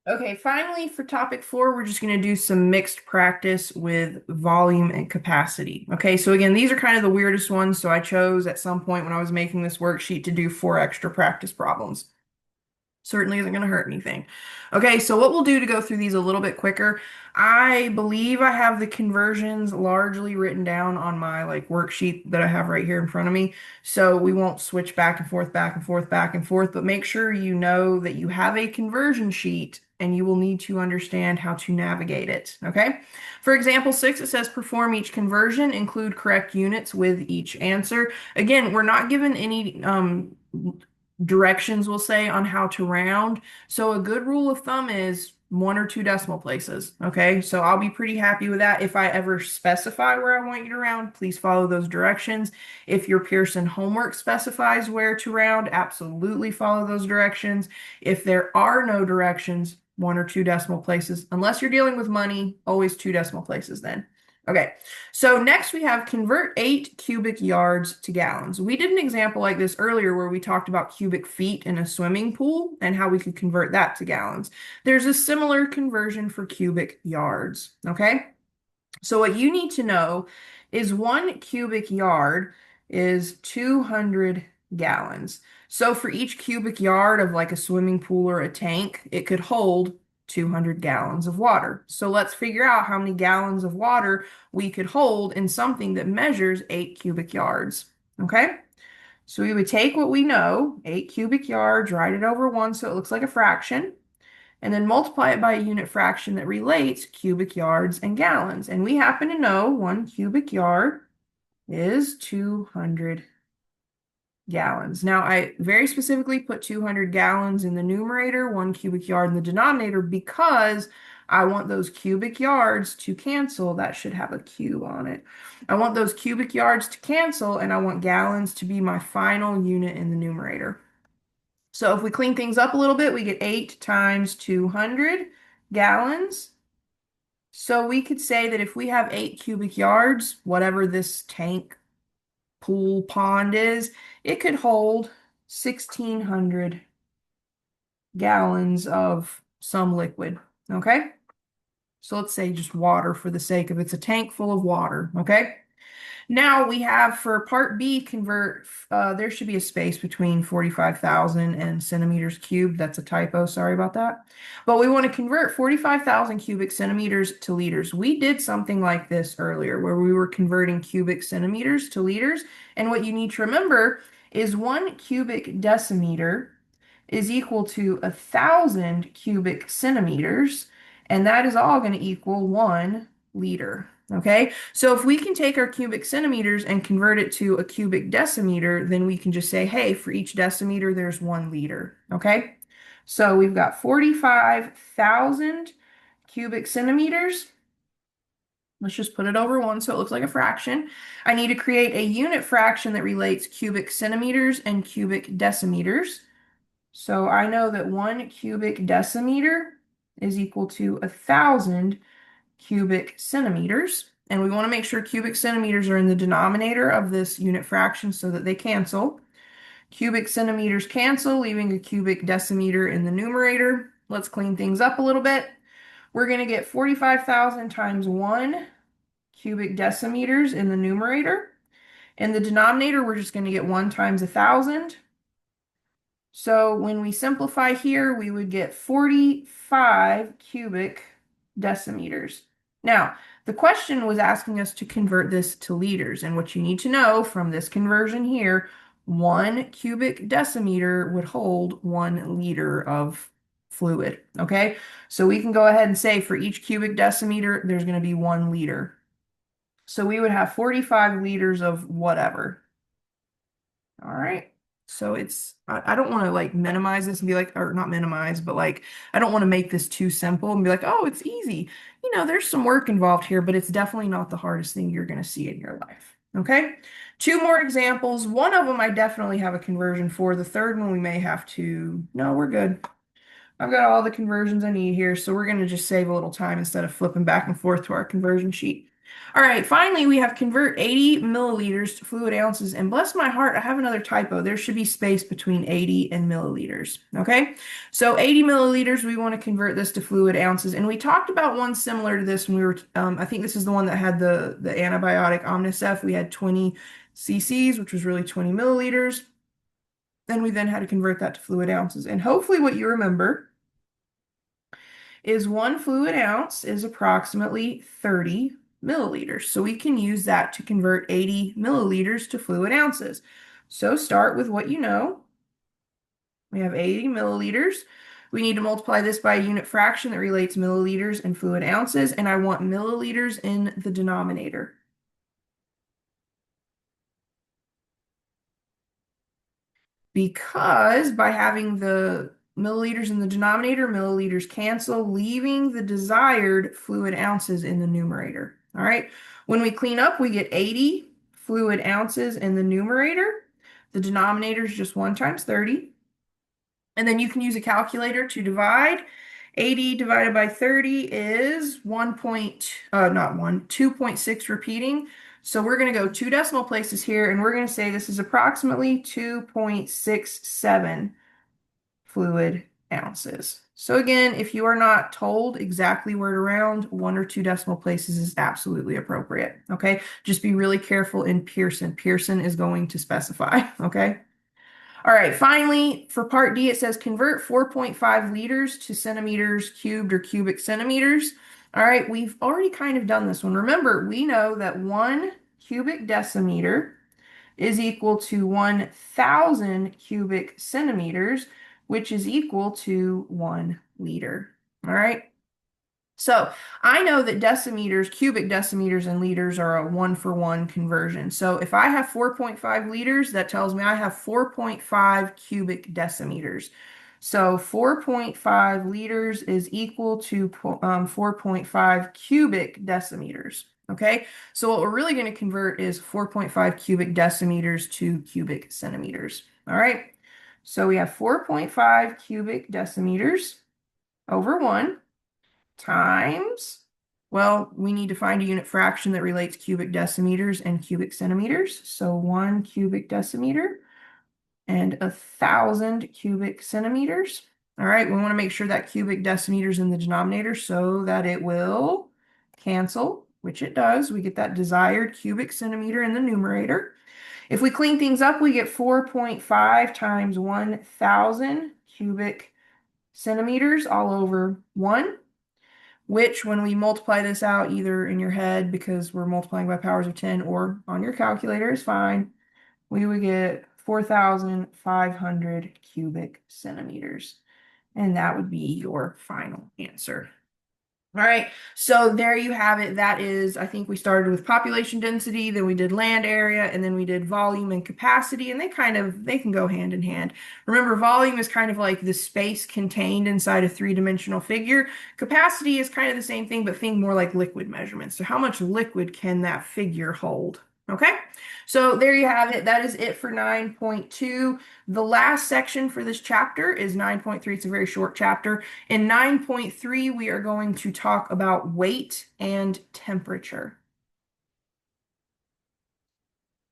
Okay, finally for topic 4, we're just going to do some mixed practice with volume and capacity. Okay, so again, these are kind of the weirdest ones, so I chose at some point when I was making this worksheet to do 4 extra practice problems. Certainly isn't going to hurt anything. Okay, so what we'll do to go through these a little bit quicker, I believe I have the conversions largely written down on my worksheet that I have right here in front of me. So we won't switch back and forth, back and forth, back and forth, but make sure you know that you have a conversion sheet and you will need to understand how to navigate it. Okay. For example 6, it says perform each conversion, include correct units with each answer. Again, we're not given any directions, we'll say, on how to round. So a good rule of thumb is 1 or 2 decimal places. Okay, so I'll be pretty happy with that. If I ever specify where I want you to round, please follow those directions. If your Pearson homework specifies where to round, absolutely follow those directions. If there are no directions, 1 or 2 decimal places. Unless you're dealing with money, always 2 decimal places then. Okay, so next we have convert 8 cubic yards to gallons. We did an example like this earlier where we talked about cubic feet in a swimming pool and how we could convert that to gallons. There's a similar conversion for cubic yards, okay? So what you need to know is 1 cubic yard is 200 gallons. So for each cubic yard of like a swimming pool or a tank, it could hold 200 gallons of water. So let's figure out how many gallons of water we could hold in something that measures 8 cubic yards. Okay? So we would take what we know, 8 cubic yards, write it over 1 so it looks like a fraction, and then multiply it by a unit fraction that relates cubic yards and gallons. And we happen to know 1 cubic yard is 200 gallons. Now, I very specifically put 200 gallons in the numerator, 1 cubic yard in the denominator, because I want those cubic yards to cancel. That should have a Q on it. I want those cubic yards to cancel, and I want gallons to be my final unit in the numerator. So if we clean things up a little bit, we get 8 times 200 gallons. So we could say that if we have 8 cubic yards, whatever this tank, pool, pond is, it could hold 1,600 gallons of some liquid. Okay? So let's say just water for the sake of it's a tank full of water. Okay? Now we have for part B, convert, there should be a space between 45,000 and centimeters cubed. That's a typo, sorry about that. But we want to convert 45,000 cubic centimeters to liters. We did something like this earlier where we were converting cubic centimeters to liters. And what you need to remember is 1 cubic decimeter is equal to 1,000 cubic centimeters. And that is all going to equal 1 liter. Okay, so if we can take our cubic centimeters and convert it to a cubic decimeter, then we can just say, hey, for each decimeter, there's 1 liter. Okay, so we've got 45,000 cubic centimeters. Let's just put it over 1 so it looks like a fraction. I need to create a unit fraction that relates cubic centimeters and cubic decimeters. So I know that 1 cubic decimeter is equal to 1,000 cubic centimeters. And we want to make sure cubic centimeters are in the denominator of this unit fraction so that they cancel. Cubic centimeters cancel, leaving a cubic decimeter in the numerator. Let's clean things up a little bit. We're going to get 45,000 times 1 cubic decimeters in the numerator. In the denominator, we're just going to get 1 times 1,000. So when we simplify here, we would get 45 cubic decimeters. Now, the question was asking us to convert this to liters. And what you need to know from this conversion here, 1 cubic decimeter would hold 1 liter of fluid. Okay, so we can go ahead and say for each cubic decimeter, there's going to be 1 liter. So we would have 45 liters of whatever. All right. So I don't want to like minimize this and be like, or not minimize, but like, I don't want to make this too simple and be like, oh, it's easy. You know, there's some work involved here, but it's definitely not the hardest thing you're going to see in your life. Okay. 2 more examples. One of them I definitely have a conversion for. The third one we may have to, no, we're good. I've got all the conversions I need here. So we're going to just save a little time instead of flipping back and forth to our conversion sheet. All right, finally, we have convert 80 milliliters to fluid ounces. And bless my heart, I have another typo. There should be space between 80 and milliliters. Okay, so 80 milliliters, we want to convert this to fluid ounces. And we talked about one similar to this when we were, I think this is the one that had the antibiotic Omnicef. We had 20 cc's, which was really 20 milliliters. Then we then had to convert that to fluid ounces. And hopefully, what you remember is 1 fluid ounce is approximately 30 milliliters. So we can use that to convert 80 milliliters to fluid ounces. So start with what you know. We have 80 milliliters. We need to multiply this by a unit fraction that relates milliliters and fluid ounces, and I want milliliters in the denominator. Because by having the milliliters in the denominator, milliliters cancel, leaving the desired fluid ounces in the numerator. All right. When we clean up, we get 80 fluid ounces in the numerator. The denominator is just 1 times 30. And then you can use a calculator to divide. 80 divided by 30 is 2.6 repeating. So we're going to go 2 decimal places here, and we're going to say this is approximately 2.67 fluid ounces. So again, if you are not told exactly where to round, 1 or 2 decimal places is absolutely appropriate. Okay, just be really careful in Pearson. Pearson is going to specify. Okay. All right, finally, for part D, it says convert 4.5 liters to centimeters cubed or cubic centimeters. All right, we've already kind of done this one. Remember, we know that 1 cubic decimeter is equal to 1,000 cubic centimeters, which is equal to 1 liter. All right. So I know that decimeters, cubic decimeters, and liters are a 1-for-1 conversion. So if I have 4.5 liters, that tells me I have 4.5 cubic decimeters. So 4.5 liters is equal to 4.5 cubic decimeters. Okay, so what we're really going to convert is 4.5 cubic decimeters to cubic centimeters. All right, so we have 4.5 cubic decimeters over 1 times, well, we need to find a unit fraction that relates cubic decimeters and cubic centimeters. So 1 cubic decimeter and 1,000 cubic centimeters. All right, we want to make sure that cubic decimeters in the denominator so that it will cancel, which it does. We get that desired cubic centimeter in the numerator. If we clean things up, we get 4.5 times 1,000 cubic centimeters all over 1, which when we multiply this out either in your head because we're multiplying by powers of 10 or on your calculator is fine, we would get 4,500 cubic centimeters. And that would be your final answer. All right, so there you have it. That is, I think we started with population density, then we did land area, and then we did volume and capacity, and they can go hand in hand. Remember, volume is kind of like the space contained inside a three-dimensional figure. Capacity is kind of the same thing, but think more like liquid measurements. So how much liquid can that figure hold? Okay, so there you have it. That is it for 9.2. The last section for this chapter is 9.3. It's a very short chapter. In 9.3, we are going to talk about weight and temperature.